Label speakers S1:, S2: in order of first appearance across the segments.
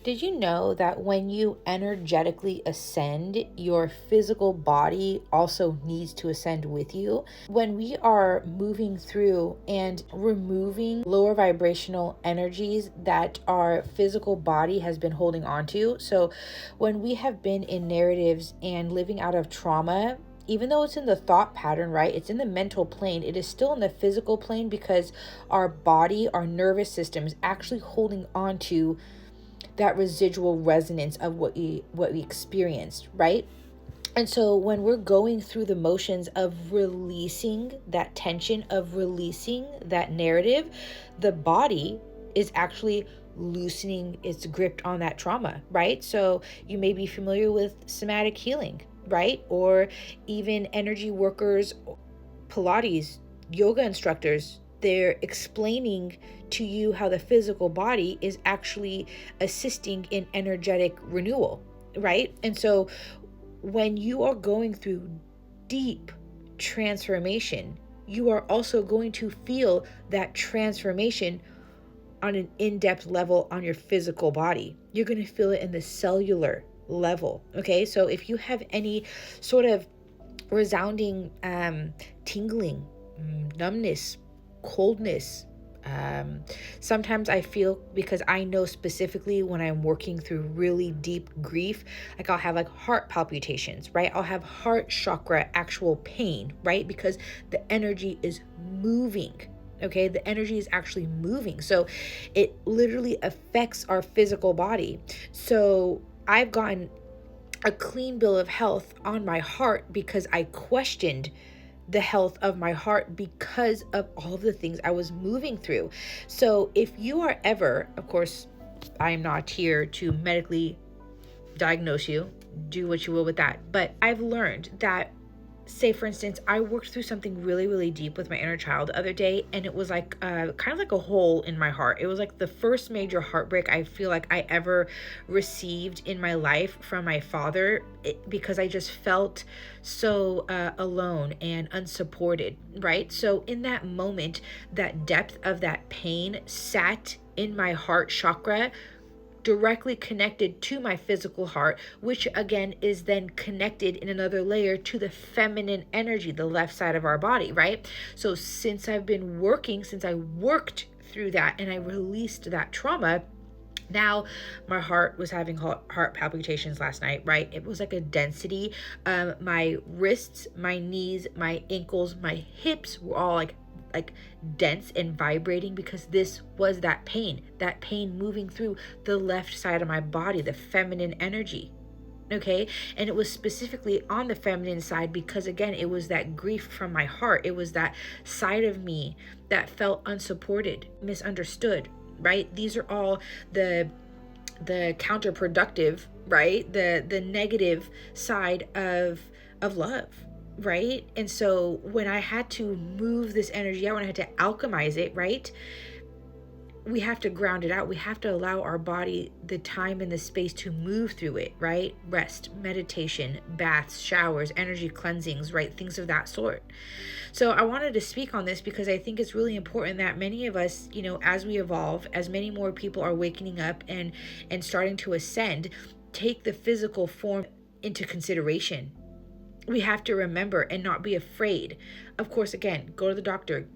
S1: Did you know that when you energetically ascend, your physical body also needs to ascend with you? When we are moving through and removing lower vibrational energies that our physical body has been holding on to. So when we have been in narratives and living out of trauma, even though it's in the thought pattern, right? It's in the mental plane. It is still in the physical plane because our body, our nervous system is actually holding on to that residual resonance of what we experienced, right? And so when we're going through the motions of releasing that tension, of releasing that narrative, the body is actually loosening its grip on that trauma, right? So you may be familiar with somatic healing, right? Or even energy workers, Pilates, yoga instructors, they're explaining to you how the physical body is actually assisting in energetic renewal, right? And so when you are going through deep transformation, you are also going to feel that transformation on an in-depth level on your physical body. You're going to feel it in the cellular level. Okay, so if you have any sort of resounding tingling, numbness, coldness. Sometimes I feel, because I know specifically when I'm working through really deep grief, like I'll have like heart palpitations, right? I'll have heart chakra actual pain, right? Because the energy is moving. Okay, the energy is actually moving. So it literally affects our physical body. So I've gotten a clean bill of health on my heart because I questioned the health of my heart because of all of the things I was moving through. So if you are ever, of course, I am not here to medically diagnose you, do what you will with that. But I've learned that, say for instance, I worked through something really, really deep with my inner child the other day, and it was like kind of like a hole in my heart. It was like the first major heartbreak I feel like I ever received in my life from my father, because I just felt so alone and unsupported, right? So in that moment, that depth of that pain sat in my heart chakra, directly connected to my physical heart, which again is then connected in another layer to the feminine energy, the left side of our body, right? So since I worked through that and I released that trauma, now my heart was having heart palpitations last night, right? It was like a density. My wrists, my knees, my ankles, my hips were all like dense and vibrating, because this was that pain moving through the left side of my body, the feminine energy. Okay. And it was specifically on the feminine side because, again, it was that grief from my heart. It was that side of me that felt unsupported, misunderstood, right? These are all the counterproductive, right? The negative side of love, right? And so when I had to move this energy out, when I had to alchemize it, right, we have to ground it out. We have to allow our body the time and the space to move through it, right? Rest, meditation, baths, showers, energy cleansings, right? Things of that sort. So I wanted to speak on this because I think it's really important that many of us, as we evolve, as many more people are waking up and starting to ascend, take the physical form into consideration. We have to remember and not be afraid. Of course, again, go to the doctor,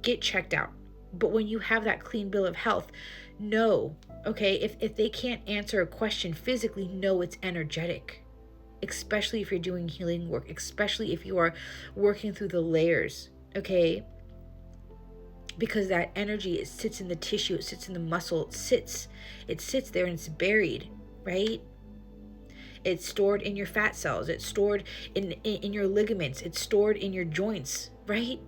S1: get checked out. But when you have that clean bill of health, know, okay, if they can't answer a question physically, know it's energetic. Especially if you're doing healing work, especially if you are working through the layers, okay? Because that energy, it sits in the tissue, it sits in the muscle, it sits there and it's buried, right? It's stored in your fat cells, it's stored in your ligaments, it's stored in your joints, right?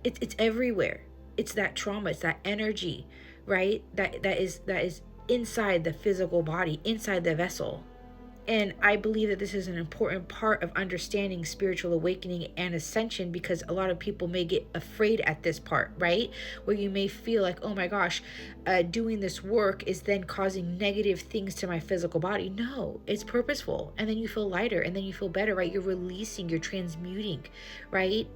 S1: It's everywhere. It's that trauma, it's that energy, right? That is inside the physical body, inside the vessel. And I believe that this is an important part of understanding spiritual awakening and ascension, because a lot of people may get afraid at this part, right? Where you may feel like, oh my gosh, doing this work is then causing negative things to my physical body. No, it's purposeful. And then you feel lighter and then you feel better, right? You're releasing, you're transmuting, right?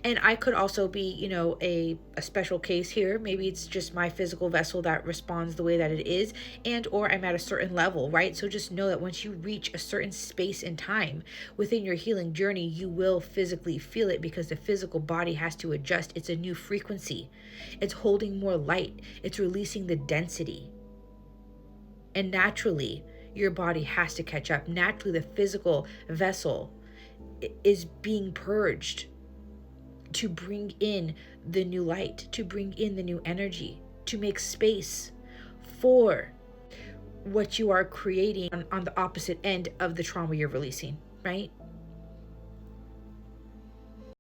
S1: And I could also be, a special case here. Maybe it's just my physical vessel that responds the way that it is, and or I'm at a certain level, right? So just know that once you reach a certain space and time within your healing journey, you will physically feel it, because the physical body has to adjust. It's a new frequency. It's holding more light. It's releasing the density. And naturally, your body has to catch up. Naturally, the physical vessel is being purged to bring in the new light, to bring in the new energy, to make space for what you are creating on the opposite end of the trauma you're releasing, right?